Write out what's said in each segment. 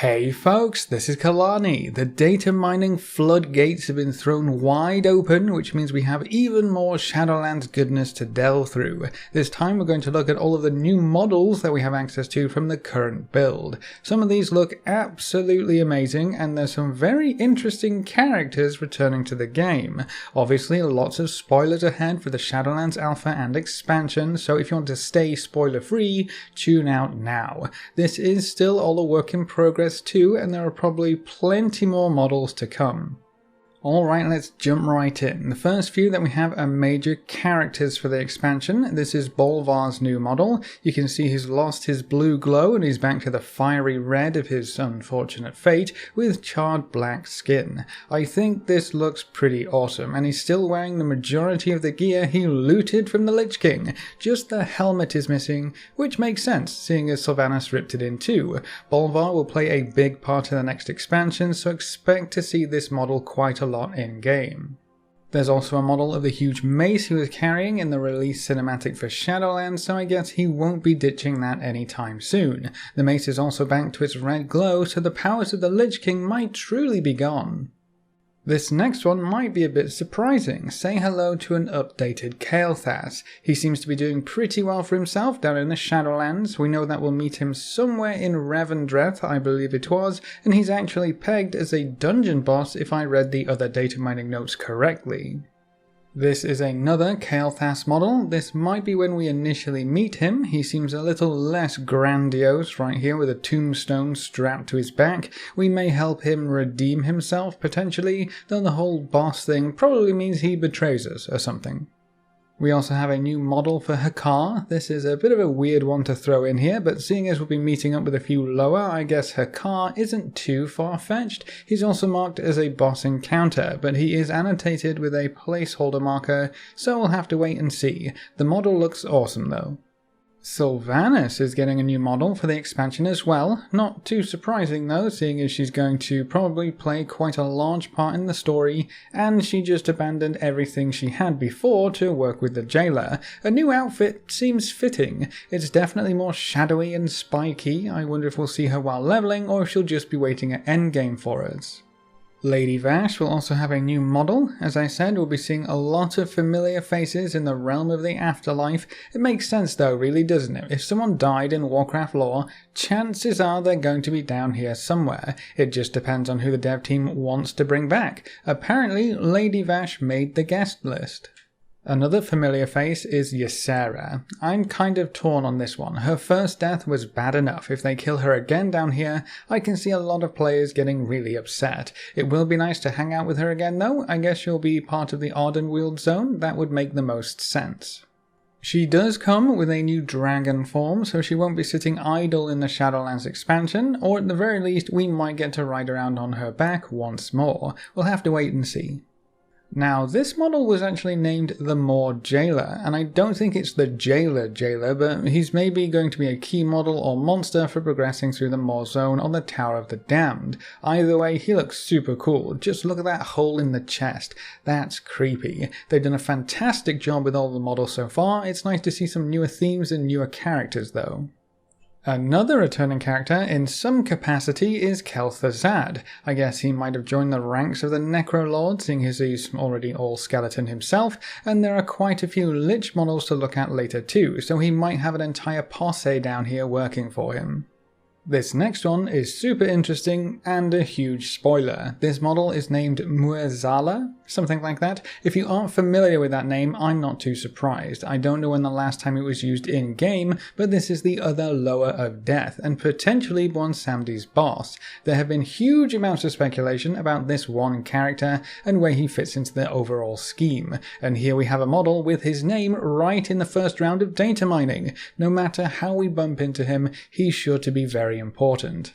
Hey folks, this is Kalani. The data mining floodgates have been thrown wide open, which means we have even more Shadowlands goodness to delve through. This time we're going to look at all of the new models that we have access to from the current build. Some of these look absolutely amazing, and there's some very interesting characters returning to the game. Obviously lots of spoilers ahead for the Shadowlands Alpha and expansion, so if you want to stay spoiler free, tune out now. This is still all a work in progress too, and there are probably plenty more models to come. Alright, let's jump right in. The first few that we have are major characters for the expansion. This is Bolvar's new model. You can see he's lost his blue glow and he's back to the fiery red of his unfortunate fate with charred black skin. I think this looks pretty awesome, and he's still wearing the majority of the gear he looted from the Lich King. Just the helmet is missing, which makes sense seeing as Sylvanus ripped it in too. Bolvar will play a big part in the next expansion, so expect to see this model quite a lot in game. There's also a model of the huge mace he was carrying in the release cinematic for Shadowlands, so I guess he won't be ditching that anytime soon. The mace is also back to its red glow, so the powers of the Lich King might truly be gone. This next one might be a bit surprising. Say hello to an updated Kael'thas. He seems to be doing pretty well for himself down in the Shadowlands. We know that we'll meet him somewhere in Revendreth, I believe it was, and he's actually pegged as a dungeon boss if I read the other data mining notes correctly. This is another Kael'thas model. This might be when we initially meet him. He seems a little less grandiose right here with a tombstone strapped to his back. We may help him redeem himself potentially, though the whole boss thing probably means he betrays us or something. We also have a new model for Hakar. This is a bit of a weird one to throw in here, but seeing as we'll be meeting up with a few lower, I guess Hakar isn't too far-fetched. He's also marked as a boss encounter, but he is annotated with a placeholder marker, so we'll have to wait and see. The model looks awesome though. Sylvanus is getting a new model for the expansion as well. Not too surprising though, seeing as she's going to probably play quite a large part in the story, and she just abandoned everything she had before to work with the jailer. A new outfit seems fitting. It's definitely more shadowy and spiky. I wonder if we'll see her while leveling, or if she'll just be waiting at endgame for us. Lady Vash will also have a new model. As I said, we'll be seeing a lot of familiar faces in the realm of the afterlife. It makes sense though, really, doesn't it? If someone died in Warcraft lore, chances are they're going to be down here somewhere. It just depends on who the dev team wants to bring back. Apparently, Lady Vash made the guest list. Another familiar face is Ysera. I'm kind of torn on this one. Her first death was bad enough. If they kill her again down here, I can see a lot of players getting really upset. It will be nice to hang out with her again though. I guess she'll be part of the Ardenweald zone. That would make the most sense. She does come with a new dragon form, so she won't be sitting idle in the Shadowlands expansion, or at the very least we might get to ride around on her back once more. We'll have to wait and see. Now, this model was actually named the Maw Jailer, and I don't think it's the Jailer, but he's maybe going to be a key model or monster for progressing through the Maw Zone on the Tower of the Damned. Either way, he looks super cool. Just look at that hole in the chest. That's creepy. They've done a fantastic job with all the models so far. It's nice to see some newer themes and newer characters though. Another returning character in some capacity is Kel'Thuzad. I guess he might have joined the ranks of the Necrolords, seeing as he's already all skeleton himself, and there are quite a few Lich models to look at later too, so he might have an entire posse down here working for him. This next one is super interesting and a huge spoiler. This model is named Muezzala, something like that. If you aren't familiar with that name, I'm not too surprised. I don't know when the last time it was used in-game, but this is the other Lower of Death, and potentially Bwonsamdi's boss. There have been huge amounts of speculation about this one character and where he fits into the overall scheme, and here we have a model with his name right in the first round of data mining. No matter how we bump into him, he's sure to be very important.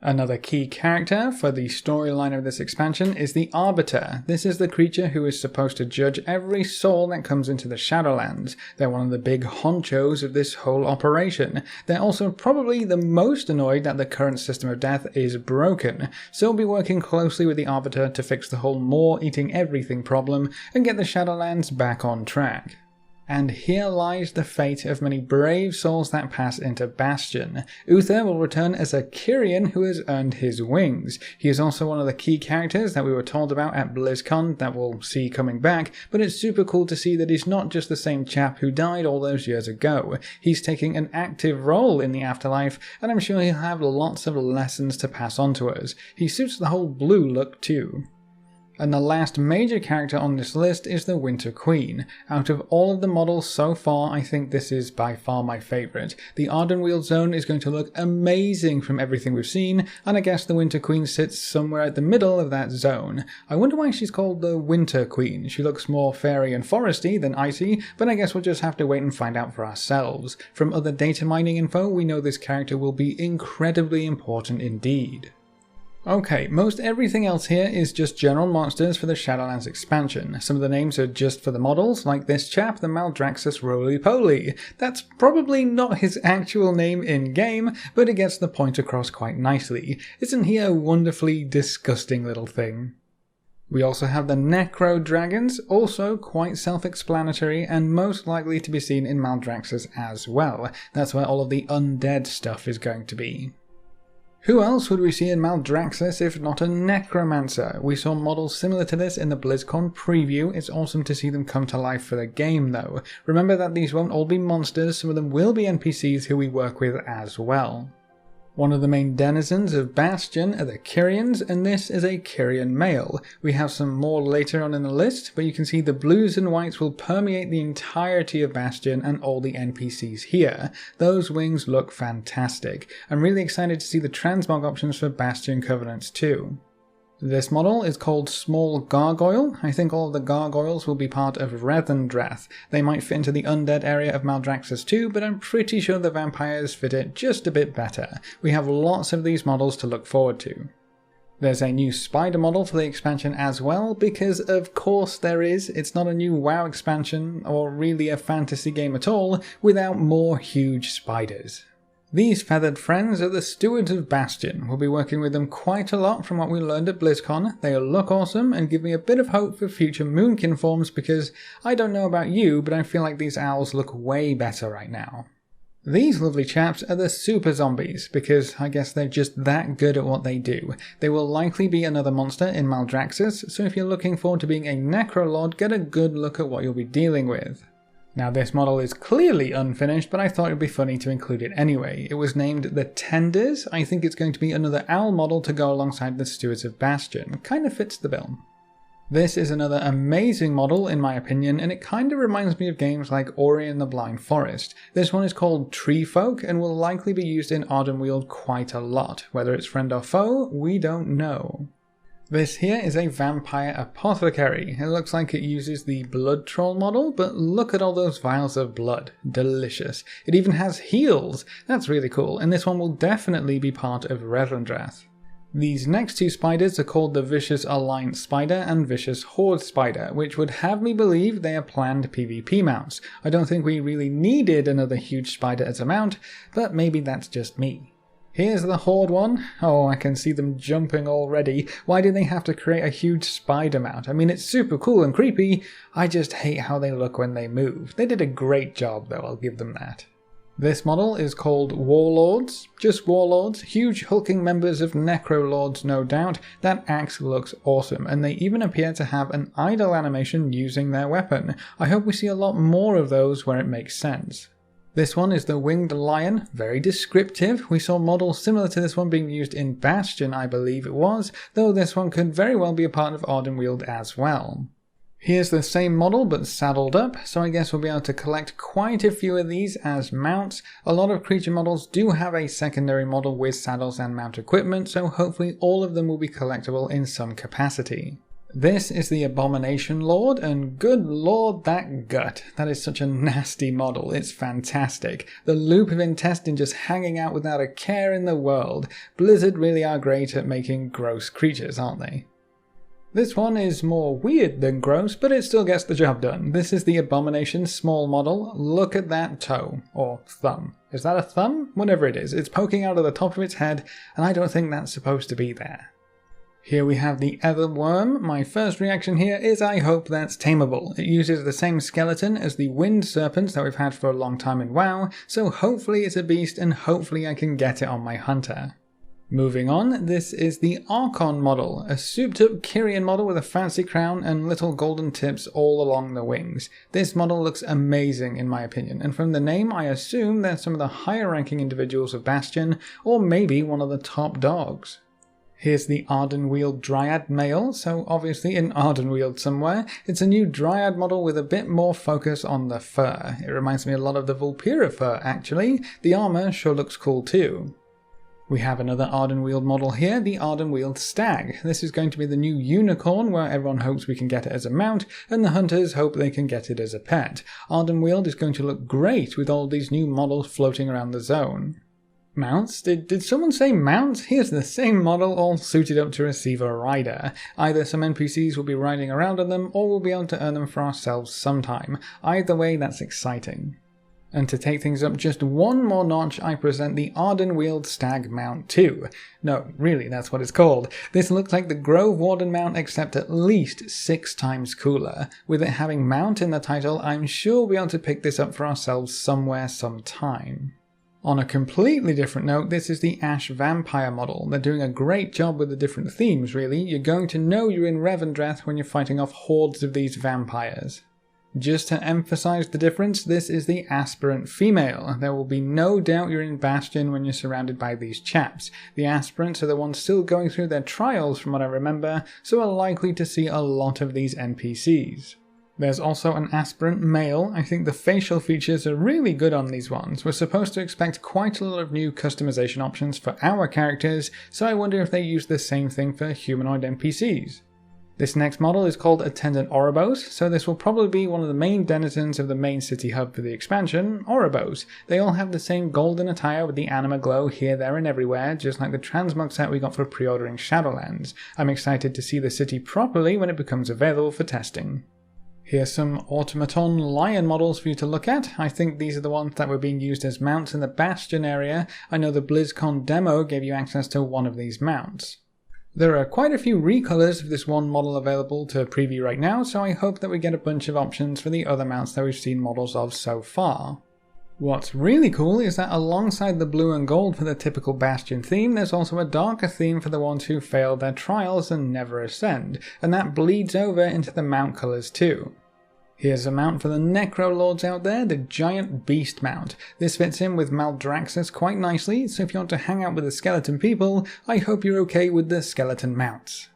Another key character for the storyline of this expansion is the Arbiter. This is the creature who is supposed to judge every soul that comes into the Shadowlands. They're one of the big honchos of this whole operation. They're also probably the most annoyed that the current system of death is broken, so we'll be working closely with the Arbiter to fix the whole Maw eating everything problem and get the Shadowlands back on track. And here lies the fate of many brave souls that pass into Bastion. Uther will return as a Carnion who has earned his wings. He is also one of the key characters that we were told about at BlizzCon that we'll see coming back, but it's super cool to see that he's not just the same chap who died all those years ago. He's taking an active role in the afterlife, and I'm sure he'll have lots of lessons to pass on to us. He suits the whole blue look too. And the last major character on this list is the Winter Queen. Out of all of the models so far, I think this is by far my favourite. The Ardenweald zone is going to look amazing from everything we've seen, and I guess the Winter Queen sits somewhere at the middle of that zone. I wonder why she's called the Winter Queen. She looks more fairy and foresty than icy, but I guess we'll just have to wait and find out for ourselves. From other data mining info, we know this character will be incredibly important indeed. Okay, most everything else here is just general monsters for the Shadowlands expansion. Some of the names are just for the models, like this chap, the Maldraxxus Roly-Poly. That's probably not his actual name in-game, but it gets the point across quite nicely. Isn't he a wonderfully disgusting little thing? We also have the Necro Dragons, also quite self-explanatory and most likely to be seen in Maldraxxus as well. That's where all of the undead stuff is going to be. Who else would we see in Maldraxxus if not a Necromancer? We saw models similar to this in the BlizzCon preview. It's awesome to see them come to life for the game though. Remember that these won't all be monsters, some of them will be NPCs who we work with as well. One of the main denizens of Bastion are the Carnions, and this is a Carnion male. We have some more later on in the list, but you can see the blues and whites will permeate the entirety of Bastion and all the NPCs here. Those wings look fantastic. I'm really excited to see the transmog options for Bastion Covenants too. This model is called Small Gargoyle. I think all of the gargoyles will be part of Rethendrath. They might fit into the undead area of Maldraxxus too, but I'm pretty sure the vampires fit it just a bit better. We have lots of these models to look forward to. There's a new spider model for the expansion as well, because of course there is. It's not a new WoW expansion, or really a fantasy game at all, without more huge spiders. These feathered friends are the stewards of Bastion. We'll be working with them quite a lot from what we learned at BlizzCon. They look awesome and give me a bit of hope for future Moonkin forms because I don't know about you, but I feel like these owls look way better right now. These lovely chaps are the super zombies, because I guess they're just that good at what they do. They will likely be another monster in Maldraxxus, so if you're looking forward to being a Necrolord, get a good look at what you'll be dealing with. Now this model is clearly unfinished, but I thought it would be funny to include it anyway. It was named the Tenders. I think it's going to be another owl model to go alongside the Stewards of Bastion. Kind of fits the bill. This is another amazing model in my opinion, and it kind of reminds me of games like Ori and the Blind Forest. This one is called Tree Folk and will likely be used in Ardenweald quite a lot. Whether it's friend or foe, we don't know. This here is a vampire apothecary. It looks like it uses the blood troll model, but look at all those vials of blood. Delicious. It even has heals. That's really cool, and this one will definitely be part of Rethendrath. These next two spiders are called the Vicious Alliance Spider and Vicious Horde Spider, which would have me believe they are planned PvP mounts. I don't think we really needed another huge spider as a mount, but maybe that's just me. Here's the Horde one. Oh, I can see them jumping already. Why did they have to create a huge spider mount? I mean, it's super cool and creepy. I just hate how they look when they move. They did a great job though, I'll give them that. This model is called Warlords. Just Warlords. Huge hulking members of Necrolords, no doubt. That axe looks awesome, and they even appear to have an idle animation using their weapon. I hope we see a lot more of those where it makes sense. This one is the Winged Lion, very descriptive. We saw models similar to this one being used in Bastion, I believe it was, though this one could very well be a part of Ardenweald as well. Here's the same model but saddled up, so I guess we'll be able to collect quite a few of these as mounts. A lot of creature models do have a secondary model with saddles and mount equipment, so hopefully all of them will be collectible in some capacity. This is the Abomination Lord, and good lord, that gut. That is such a nasty model, it's fantastic. The loop of intestine just hanging out without a care in the world. Blizzard really are great at making gross creatures, aren't they? This one is more weird than gross, but it still gets the job done. This is the Abomination small model. Look at that toe, or thumb. Is that a thumb? Whatever it is, it's poking out of the top of its head, and I don't think that's supposed to be there. Here we have the Etherworm. My first reaction here is I hope that's tameable. It uses the same skeleton as the Wind Serpent that we've had for a long time in WoW, so hopefully it's a beast and hopefully I can get it on my hunter. Moving on, this is the Archon model, a souped up Carnion model with a fancy crown and little golden tips all along the wings. This model looks amazing in my opinion, and from the name I assume they're some of the higher ranking individuals of Bastion, or maybe one of the top dogs. Here's the Ardenweald Dryad male, so obviously in Ardenweald somewhere. It's a new Dryad model with a bit more focus on the fur. It reminds me a lot of the Vulpera fur actually. The armor sure looks cool too. We have another Ardenweald model here, the Ardenweald Stag. This is going to be the new unicorn where everyone hopes we can get it as a mount, and the hunters hope they can get it as a pet. Ardenweald is going to look great with all these new models floating around the zone. Mounts? Did someone say mounts? Here's the same model all suited up to receive a rider. Either some NPCs will be riding around on them or we'll be able to earn them for ourselves sometime. Either way, that's exciting. And to take things up just one more notch, I present the Ardenweald Stag Mount 2. No, really, that's what it's called. This looks like the Grove Warden mount except at least 6 times cooler. With it having mount in the title, I'm sure we'll be able to pick this up for ourselves somewhere sometime. On a completely different note, this is the Ash Vampire model. They're doing a great job with the different themes, really. You're going to know you're in Revendreth when you're fighting off hordes of these vampires. Just to emphasize the difference, this is the Aspirant Female. There will be no doubt you're in Bastion when you're surrounded by these chaps. The aspirants are the ones still going through their trials from what I remember, so are likely to see a lot of these NPCs. There's also an Aspirant Male. I think the facial features are really good on these ones. We're supposed to expect quite a lot of new customization options for our characters, so I wonder if they use the same thing for humanoid NPCs. This next model is called Attendant Oribos, so this will probably be one of the main denizens of the main city hub for the expansion, Oribos. They all have the same golden attire with the anima glow here, there and everywhere, just like the transmog set we got for pre-ordering Shadowlands. I'm excited to see the city properly when it becomes available for testing. Here's some automaton lion models for you to look at. I think these are the ones that were being used as mounts in the Bastion area. I know the BlizzCon demo gave you access to one of these mounts. There are quite a few recolors of this one model available to preview right now, so I hope that we get a bunch of options for the other mounts that we've seen models of so far. What's really cool is that alongside the blue and gold for the typical Bastion theme, there's also a darker theme for the ones who failed their trials and never ascend, and that bleeds over into the mount colors too. Here's a mount for the Necrolords out there, the Giant Beast mount. This fits in with Maldraxxus quite nicely, so if you want to hang out with the skeleton people, I hope you're okay with the skeleton mounts.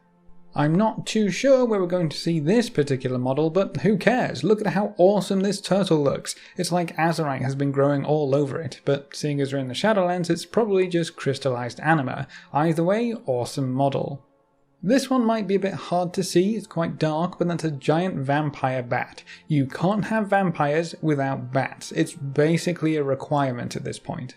I'm not too sure where we're going to see this particular model, but who cares? Look at how awesome this turtle looks. It's like Azurite has been growing all over it, but seeing as we're in the Shadowlands, it's probably just crystallized anima. Either way, awesome model. This one might be a bit hard to see, it's quite dark, but that's a giant vampire bat. You can't have vampires without bats. It's basically a requirement at this point.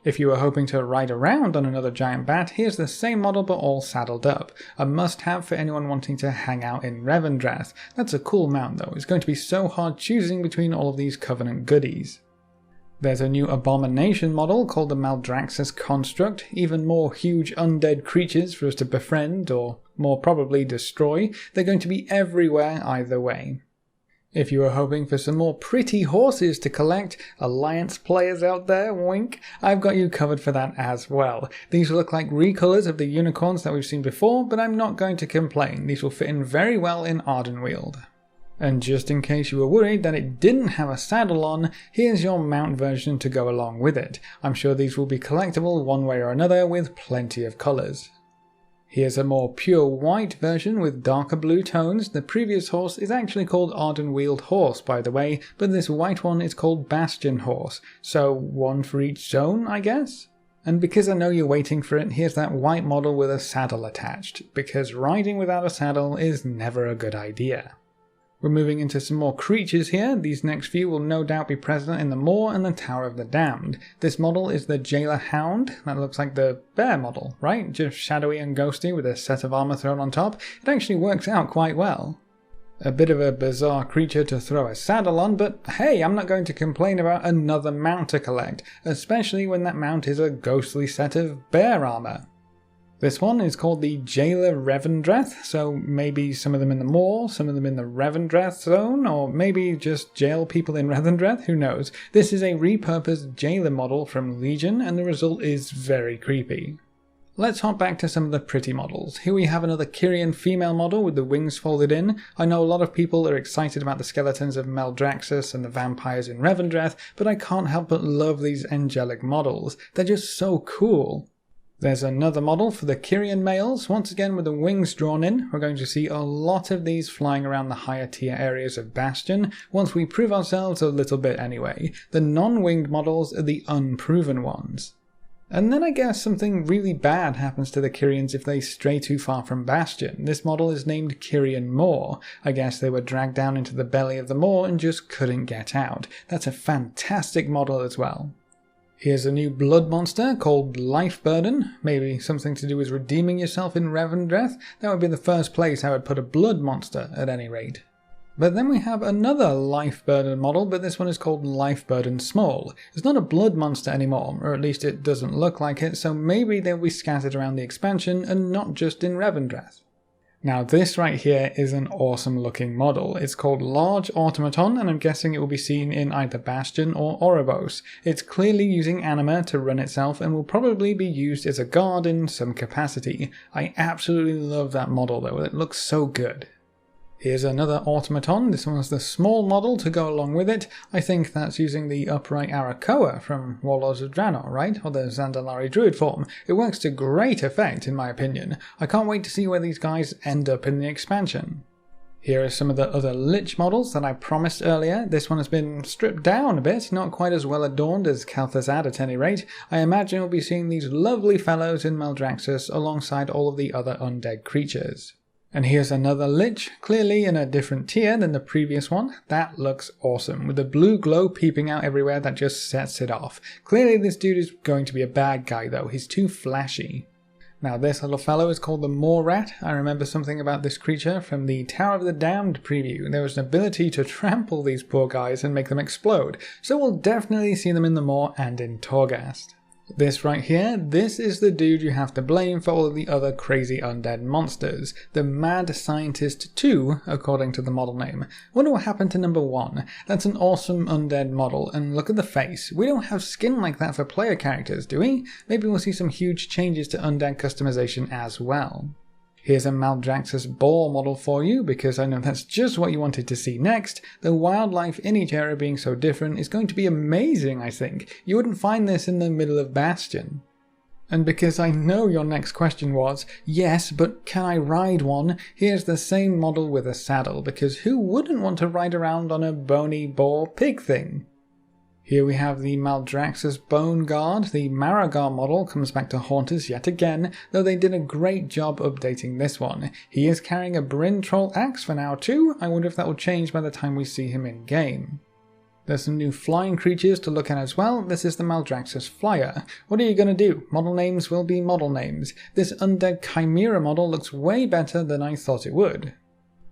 If you were hoping to ride around on another giant bat, here's the same model but all saddled up. A must-have for anyone wanting to hang out in Revendreth. That's a cool mount though, it's going to be so hard choosing between all of these Covenant goodies. There's a new abomination model called the Maldraxxus Construct, even more huge undead creatures for us to befriend or more probably destroy. They're going to be everywhere either way. If you were hoping for some more pretty horses to collect, Alliance players out there, wink, I've got you covered for that as well. These look like recolors of the unicorns that we've seen before, but I'm not going to complain. These will fit in very well in Ardenweald. And just in case you were worried that it didn't have a saddle on, here's your mount version to go along with it. I'm sure these will be collectible one way or another with plenty of colours. Here's a more pure white version with darker blue tones. The previous horse is actually called Ardenweald Horse, by the way, but this white one is called Bastion Horse, so one for each zone, I guess? And because I know you're waiting for it, here's that white model with a saddle attached, because riding without a saddle is never a good idea. We're moving into some more creatures here. These next few will no doubt be present in the Moor and the Tower of the Damned. This model is the Jailer Hound. That looks like the bear model, right? Just shadowy and ghosty with a set of armor thrown on top. It actually works out quite well. A bit of a bizarre creature to throw a saddle on, but hey, I'm not going to complain about another mount to collect, especially when that mount is a ghostly set of bear armor. This one is called the Jailer Revendreth, so maybe some of them in the Moor, some of them in the Revendreth zone, or maybe just jail people in Revendreth, who knows. This is a repurposed jailer model from Legion, and the result is very creepy. Let's hop back to some of the pretty models. Here we have another Carnion female model with the wings folded in. I know a lot of people are excited about the skeletons of Maldraxxus and the vampires in Revendreth, but I can't help but love these angelic models. They're just so cool. There's another model for the Carnion males, once again with the wings drawn in. We're going to see a lot of these flying around the higher tier areas of Bastion, once we prove ourselves a little bit anyway. The non-winged models are the unproven ones. And then I guess something really bad happens to the Carnions if they stray too far from Bastion. This model is named Carnion Moor. I guess they were dragged down into the belly of the moor and just couldn't get out. That's a fantastic model as well. Here's a new blood monster called Life Burden. Maybe something to do with redeeming yourself in Revendreth. That would be the first place I would put a blood monster at any rate. But then we have another Life Burden model, but this one is called Life Burden Small. It's not a blood monster anymore, or at least it doesn't look like it, so maybe they'll be scattered around the expansion and not just in Revendreth. Now this right here is an awesome looking model. It's called Large Automaton, and I'm guessing it will be seen in either Bastion or Oribos. It's clearly using Anima to run itself and will probably be used as a guard in some capacity. I absolutely love that model though, it looks so good. Here's another automaton. This one's the small model to go along with it. I think that's using the upright Arakoa from Warlords of Draenor, right? Or the Zandalari Druid form. It works to great effect in my opinion. I can't wait to see where these guys end up in the expansion. Here are some of the other Lich models that I promised earlier. This one has been stripped down a bit, not quite as well adorned as Kel'Thuzad at any rate. I imagine we'll be seeing these lovely fellows in Maldraxxus alongside all of the other undead creatures. And here's another Lich, clearly in a different tier than the previous one. That looks awesome, with the blue glow peeping out everywhere that just sets it off. Clearly this dude is going to be a bad guy though, he's too flashy. Now this little fellow is called the Moor Rat. I remember something about this creature from the Tower of the Damned preview. There was an ability to trample these poor guys and make them explode, so we'll definitely see them in the Moor and in Torghast. This right here, this is the dude you have to blame for all of the other crazy undead monsters. The Mad Scientist 2, according to the model name. Wonder what happened to number 1. That's an awesome undead model, and look at the face. We don't have skin like that for player characters, do we? Maybe we'll see some huge changes to undead customization as well. Here's a Maldraxxus boar model for you, because I know that's just what you wanted to see next. The wildlife in each area being so different is going to be amazing, I think. You wouldn't find this in the middle of Bastion. And because I know your next question was, yes, but can I ride one? Here's the same model with a saddle, because who wouldn't want to ride around on a bony boar pig thing? Here we have the Maldraxxus Bone Guard. The Maragar model comes back to haunt us yet again, though they did a great job updating this one. He is carrying a Bryn Troll axe for now too. I wonder if that will change by the time we see him in game. There's some new flying creatures to look at as well. This is the Maldraxxus Flyer. What are you going to do? Model names will be model names. This Undead Chimera model looks way better than I thought it would.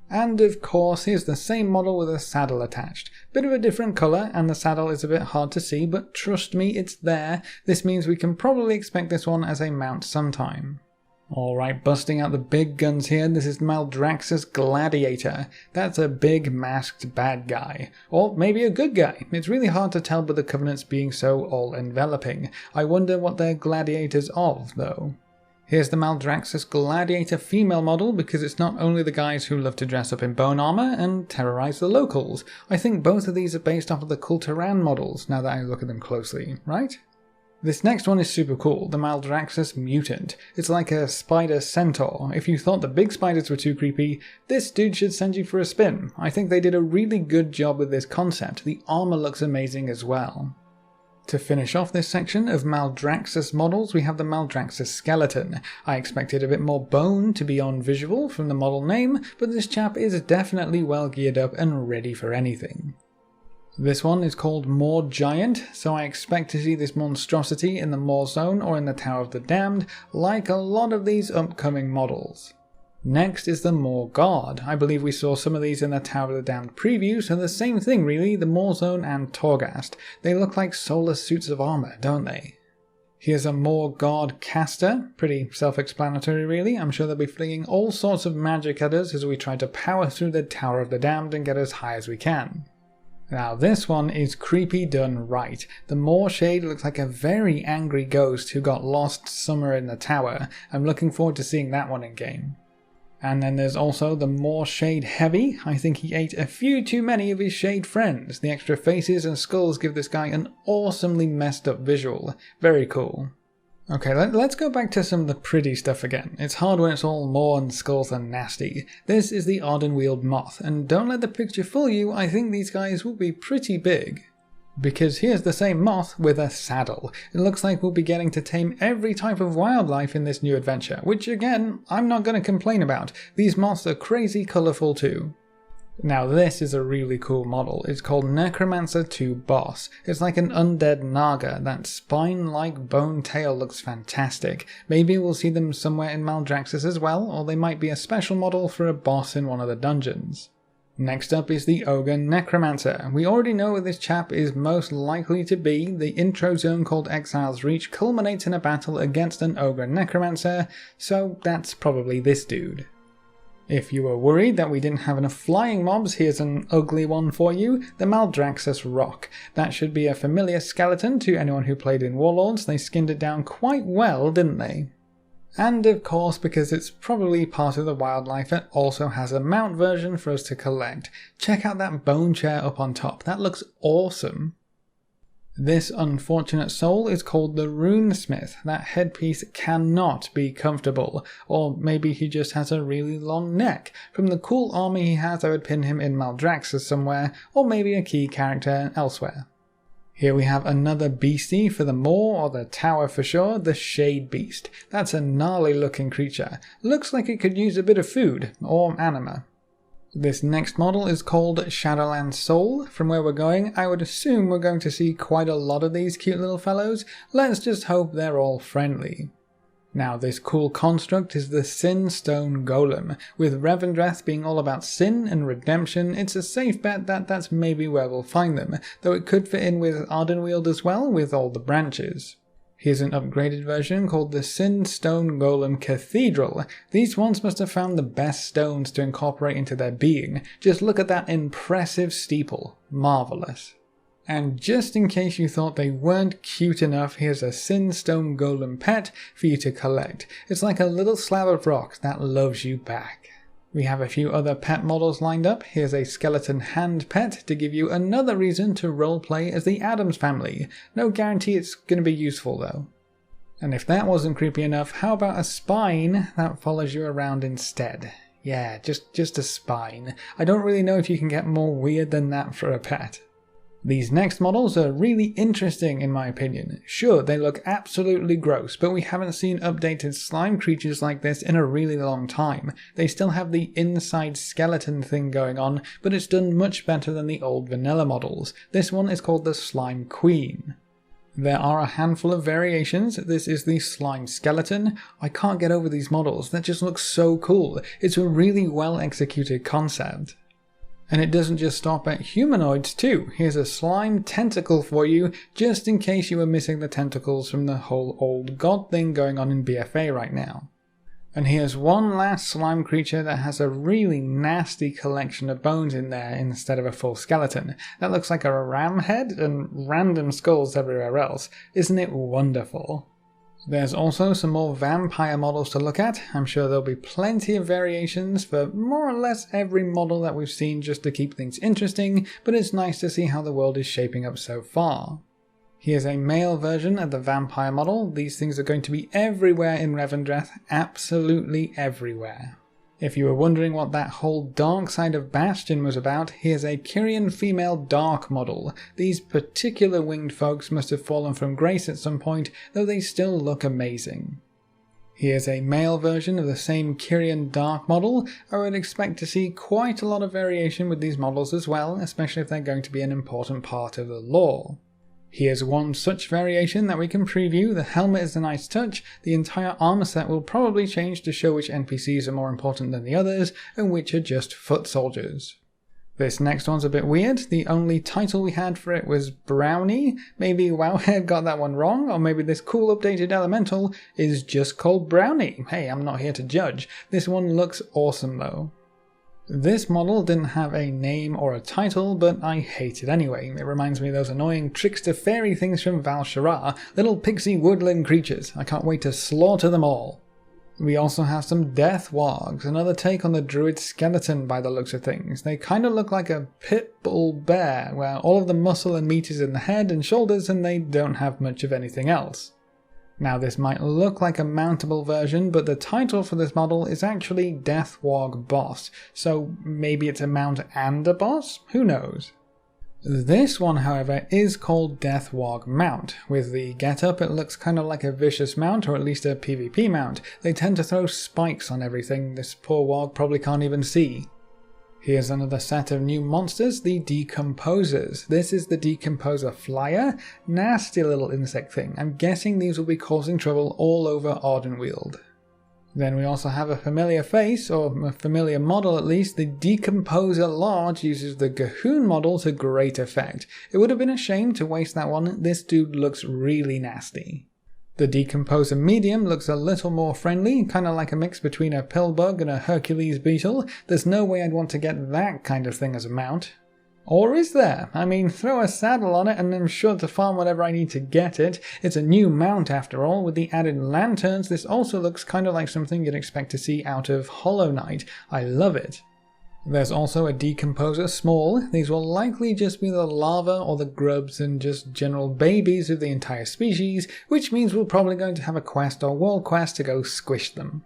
And of course, here's the same model with a saddle attached. Bit of a different colour, and the saddle is a bit hard to see, but trust me, it's there. This means we can probably expect this one as a mount sometime. Alright, busting out the big guns here, this is Maldraxxus Gladiator. That's a big masked bad guy. Or maybe a good guy. It's really hard to tell with the Covenants being so all-enveloping. I wonder what they're gladiators of, though. Here's the Maldraxxus Gladiator female model, because it's not only the guys who love to dress up in bone armor and terrorize the locals. I think both of these are based off of the Kul'Tiran models, now that I look at them closely, right? This next one is super cool, the Maldraxxus Mutant. It's like a spider centaur. If you thought the big spiders were too creepy, this dude should send you for a spin. I think they did a really good job with this concept. The armor looks amazing as well. To finish off this section of Maldraxxus models, we have the Maldraxxus Skeleton. I expected a bit more bone to be on visual from the model name, but this chap is definitely well geared up and ready for anything. This one is called Moor Giant, so I expect to see this monstrosity in the Moor Zone or in the Tower of the Damned, like a lot of these upcoming models. Next is the Moor Guard. I believe we saw some of these in the Tower of the Damned preview, so the same thing really, the Moor Zone and Torghast. They look like solar suits of armor, don't they? Here's a More God caster, pretty self-explanatory really. I'm sure they'll be flinging all sorts of magic at us as we try to power through the Tower of the Damned and get as high as we can. Now this one is creepy done right. The More Shade looks like a very angry ghost who got lost somewhere in the tower. I'm looking forward to seeing that one in game. And then there's also the More Shade Heavy. I think he ate a few too many of his shade friends. The extra faces and skulls give this guy an awesomely messed up visual. Very cool. Okay, let's go back to some of the pretty stuff again. It's hard when it's all more and skulls and nasty. This is the Odd and Wheeled Moth, and don't let the picture fool you, I think these guys will be pretty big. Because here's the same moth with a saddle. It looks like we'll be getting to tame every type of wildlife in this new adventure, which again, I'm not going to complain about. These moths are crazy colourful too. Now this is a really cool model. It's called Necromancer 2 Boss. It's like an undead naga. That spine-like bone tail looks fantastic. Maybe we'll see them somewhere in Maldraxxus as well, or they might be a special model for a boss in one of the dungeons. Next up is the Ogre Necromancer. We already know what this chap is most likely to be. The intro zone called Exile's Reach culminates in a battle against an Ogre Necromancer, so that's probably this dude. If you were worried that we didn't have enough flying mobs, here's an ugly one for you, the Maldraxxus Rock. That should be a familiar skeleton to anyone who played in Warlords. They skinned it down quite well, didn't they? And of course, because it's probably part of the wildlife, it also has a mount version for us to collect. Check out that bone chair up on top, that looks awesome. This unfortunate soul is called the Runesmith. That headpiece cannot be comfortable, or maybe he just has a really long neck. From the cool armor he has, I would pin him in Maldraxxus somewhere, or maybe a key character elsewhere. Here we have another beastie for the Moor, or the Tower for sure, the Shade Beast. That's a gnarly looking creature. Looks like it could use a bit of food, or anima. This next model is called Shadowlands Soul. From where we're going, I would assume we're going to see quite a lot of these cute little fellows. Let's just hope they're all friendly. Now this cool construct is the Sin Stone Golem. With Revendreth being all about sin and redemption, it's a safe bet that that's maybe where we'll find them, though it could fit in with Ardenweald as well, with all the branches. Here's an upgraded version called the Sin Stone Golem Cathedral. These ones must have found the best stones to incorporate into their being. Just look at that impressive steeple. Marvellous. And just in case you thought they weren't cute enough, here's a Sin Stone Golem pet for you to collect. It's like a little slab of rock that loves you back. We have a few other pet models lined up. Here's a skeleton hand pet to give you another reason to roleplay as the Addams family. No guarantee it's going to be useful though. And if that wasn't creepy enough, how about a spine that follows you around instead? Yeah, just a spine. I don't really know if you can get more weird than that for a pet. These next models are really interesting in my opinion. Sure, they look absolutely gross, but we haven't seen updated slime creatures like this in a really long time. They still have the inside skeleton thing going on, but it's done much better than the old vanilla models. This one is called the Slime Queen. There are a handful of variations. This is the Slime Skeleton. I can't get over these models, that just looks so cool. It's a really well executed concept. And it doesn't just stop at humanoids too. Here's a slime tentacle for you, just in case you were missing the tentacles from the whole old god thing going on in BfA right now. And here's one last slime creature that has a really nasty collection of bones in there instead of a full skeleton. That looks like a ram head and random skulls everywhere else. Isn't it wonderful? There's also some more vampire models to look at. I'm sure there'll be plenty of variations for more or less every model that we've seen just to keep things interesting, but it's nice to see how the world is shaping up so far. Here's a male version of the vampire model. These things are going to be everywhere in Revendreth, absolutely everywhere. If you were wondering what that whole dark side of Bastion was about, here's a Carnion female dark model. These particular winged folks must have fallen from grace at some point, though they still look amazing. Here's a male version of the same Carnion dark model. I would expect to see quite a lot of variation with these models as well, especially if they're going to be an important part of the lore. Here's one such variation that we can preview. The helmet is a nice touch. The entire armor set will probably change to show which NPCs are more important than the others and which are just foot soldiers. This next one's a bit weird. The only title we had for it was Brownie. Maybe Wowhead got that one wrong, or maybe this cool updated elemental is just called Brownie. Hey, I'm not here to judge. This one looks awesome though. This model didn't have a name or a title, but I hate it anyway. It reminds me of those annoying trickster fairy things from Val'Sharah, little pixie woodland creatures. I can't wait to slaughter them all. We also have some Death Woggs, another take on the druid skeleton by the looks of things. They kind of look like a pit bull bear, where all of the muscle and meat is in the head and shoulders and they don't have much of anything else. Now this might look like a mountable version, but the title for this model is actually Death Wogg Boss, so maybe it's a mount and a boss? Who knows? This one, however, is called Death Wogg Mount. With the getup, it looks kind of like a vicious mount, or at least a PvP mount. They tend to throw spikes on everything this poor Wogg probably can't even see. Here's another set of new monsters, the Decomposers. This is the Decomposer Flyer. Nasty little insect thing. I'm guessing these will be causing trouble all over Ardenweald. Then we also have a familiar face, or a familiar model at least. The Decomposer Large uses the Gahoon model to great effect. It would have been a shame to waste that one. This dude looks really nasty. The Decomposer Medium looks a little more friendly, kind of like a mix between a Pillbug and a Hercules Beetle. There's no way I'd want to get that kind of thing as a mount. Or is there? I mean, throw a saddle on it and I'm sure to farm whatever I need to get it. It's a new mount after all. With the added lanterns, this also looks kind of like something you'd expect to see out of Hollow Knight. I love it. There's also a Decomposer Small. These will likely just be the larvae or the grubs and just general babies of the entire species, which means we're probably going to have a quest or world quest to go squish them.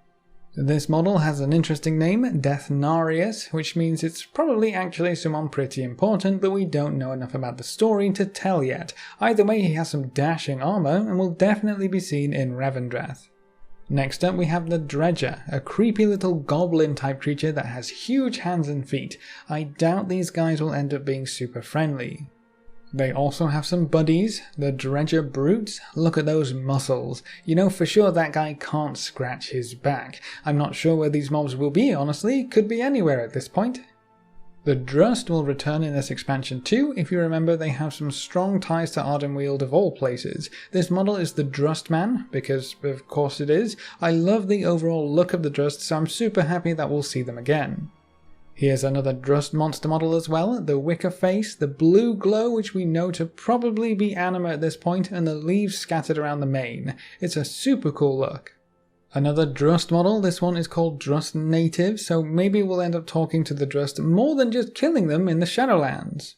This model has an interesting name, Deathnarius, which means it's probably actually someone pretty important, but we don't know enough about the story to tell yet. Either way, he has some dashing armor and will definitely be seen in Revendreth. Next up we have the Dredger, a creepy little goblin type creature that has huge hands and feet. I doubt these guys will end up being super friendly. They also have some buddies, the Dredger Brutes. Look at those muscles. You know for sure that guy can't scratch his back. I'm not sure where these mobs will be, honestly. Could be anywhere at this point. The Drust will return in this expansion too. If you remember, they have some strong ties to Ardenweald of all places. This model is the Drustman, because of course it is. I love the overall look of the Drust, so I'm super happy that we'll see them again. Here's another Drust monster model as well, the Wicker Face, the blue glow which we know to probably be Anima at this point, and the leaves scattered around the mane. It's a super cool look. Another Drust model, this one is called Drust Native, so maybe we'll end up talking to the Drust more than just killing them in the Shadowlands.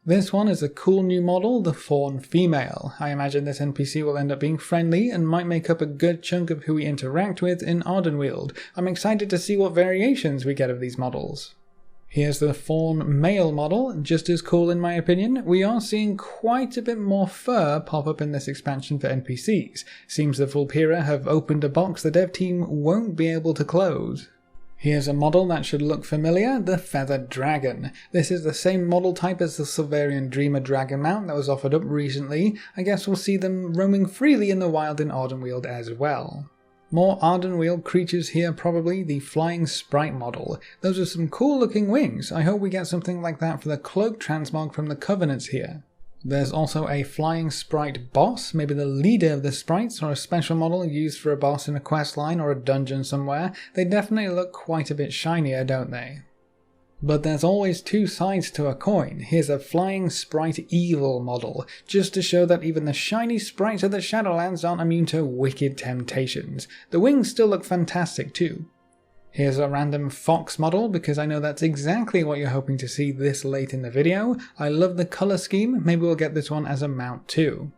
This one is a cool new model, the Fawn Female. I imagine this NPC will end up being friendly and might make up a good chunk of who we interact with in Ardenweald. I'm excited to see what variations we get of these models. Here's the Fawn Male model, just as cool in my opinion. We are seeing quite a bit more fur pop up in this expansion for NPCs. Seems the Vulpera have opened a box the dev team won't be able to close. Here's a model that should look familiar, the Feathered Dragon. This is the same model type as the Silverian Dreamer Dragon mount that was offered up recently. I guess we'll see them roaming freely in the wild in Ardenweald as well. More Ardenweald creatures here probably, the Flying Sprite model. Those are some cool looking wings. I hope we get something like that for the Cloak Transmog from the Covenants here. There's also a Flying Sprite boss, maybe the leader of the sprites, or a special model used for a boss in a questline or a dungeon somewhere. They definitely look quite a bit shinier, don't they? But there's always two sides to a coin. Here's a Flying Sprite Evil model, just to show that even the shiny sprites of the Shadowlands aren't immune to wicked temptations. The wings still look fantastic too. Here's a random Fox model, because I know that's exactly what you're hoping to see this late in the video. I love the colour scheme, maybe we'll get this one as a mount too.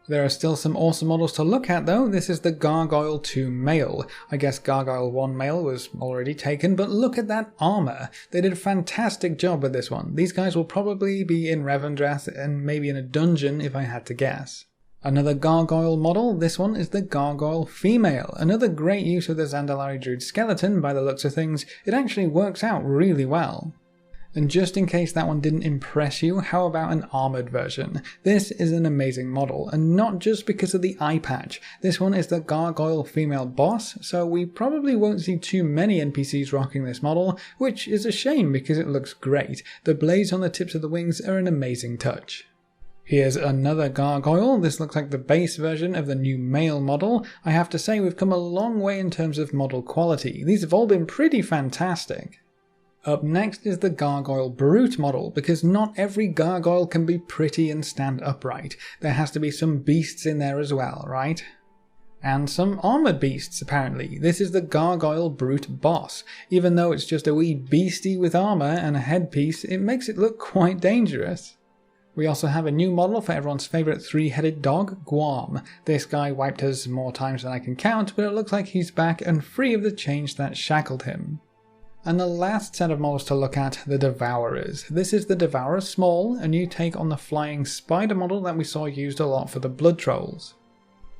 There are still some awesome models to look at though. This is the Gargoyle 2 Male. I guess Gargoyle 1 Male was already taken, but look at that armor. They did a fantastic job with this one. These guys will probably be in Revendreth and maybe in a dungeon if I had to guess. Another Gargoyle model, this one is the Gargoyle Female. Another great use of the Zandalari Druid skeleton by the looks of things. It actually works out really well. And just in case that one didn't impress you, how about an armoured version? This is an amazing model, and not just because of the eye patch. This one is the Gargoyle female boss, so we probably won't see too many NPCs rocking this model, which is a shame because it looks great. The blades on the tips of the wings are an amazing touch. Here's another gargoyle. This looks like the base version of the new male model. I have to say we've come a long way in terms of model quality. These have all been pretty fantastic. Up next is the Gargoyle Brute model, because not every gargoyle can be pretty and stand upright. There has to be some beasts in there as well, right? And some armoured beasts, apparently. This is the Gargoyle Brute boss. Even though it's just a wee beastie with armour and a headpiece, it makes it look quite dangerous. We also have a new model for everyone's favourite three-headed dog, Guam. This guy wiped us more times than I can count, but it looks like he's back and free of the chains that shackled him. And the last set of models to look at, the Devourers. This is the Devourer Small, a new take on the flying spider model that we saw used a lot for the Blood Trolls.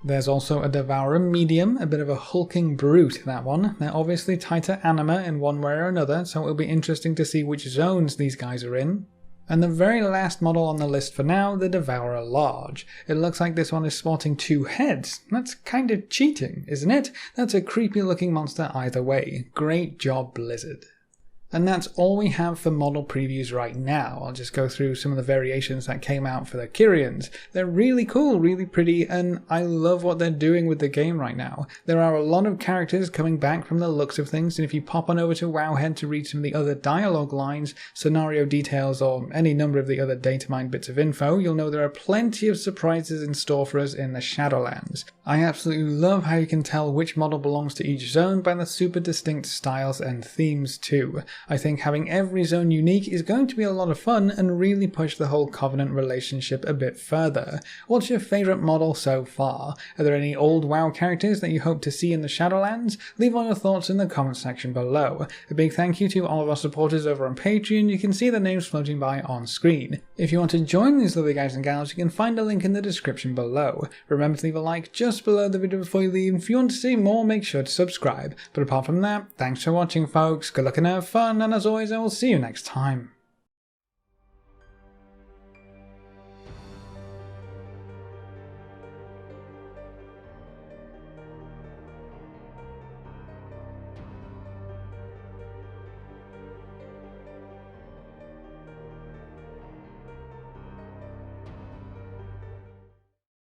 There's also a Devourer Medium, a bit of a hulking brute, that one. They're obviously tied to Anima in one way or another, so it'll be interesting to see which zones these guys are in. And the very last model on the list for now, the Devourer Large. It looks like this one is sporting 2 heads. That's kind of cheating, isn't it? That's a creepy looking monster either way. Great job, Blizzard. And that's all we have for model previews right now. I'll just go through some of the variations that came out for the Kyrians. They're really cool, really pretty, and I love what they're doing with the game right now. There are a lot of characters coming back from the looks of things, and if you pop on over to Wowhead to read some of the other dialogue lines, scenario details, or any number of the other Datamining bits of info, you'll know there are plenty of surprises in store for us in the Shadowlands. I absolutely love how you can tell which model belongs to each zone by the super distinct styles and themes too. I think having every zone unique is going to be a lot of fun and really push the whole Covenant relationship a bit further. What's your favourite model so far? Are there any old WoW characters that you hope to see in the Shadowlands? Leave all your thoughts in the comment section below. A big thank you to all of our supporters over on Patreon. You can see their names floating by on screen. If you want to join these lovely guys and gals, you can find a link in the description below. Remember to leave a like just below the video before you leave. If you want to see more, make sure to subscribe. But apart from that, thanks for watching folks, good luck and have fun, and as always I will see you next time.